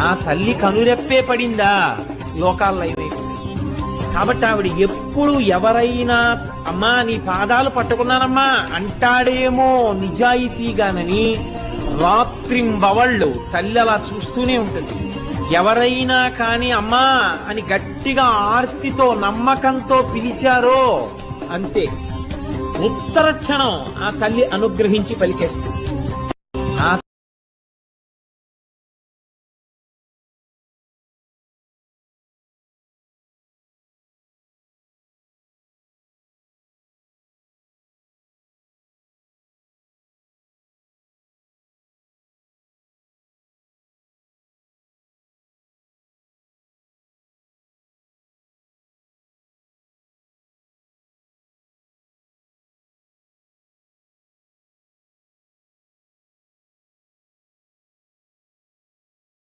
ఆ తల్లి కనురెప్పే పడిందా లోకాల్లో అయిపోయి. కాబట్టి ఆవిడ ఎప్పుడు ఎవరైనా అమ్మా నీ పాదాలు పట్టుకున్నానమ్మా అంటాడేమో నిజాయితీగానని రాత్రింబవళ్ళు తల్లి అలా చూస్తూనే ఉంటుంది. ఎవరైనా కాని అమ్మా అని గట్టిగా ఆర్తితో నమ్మకంతో పిలిచారో అంతే, ఉత్తర క్షణం ఆ తల్లి అనుగ్రహించి పలికేస్తుంది.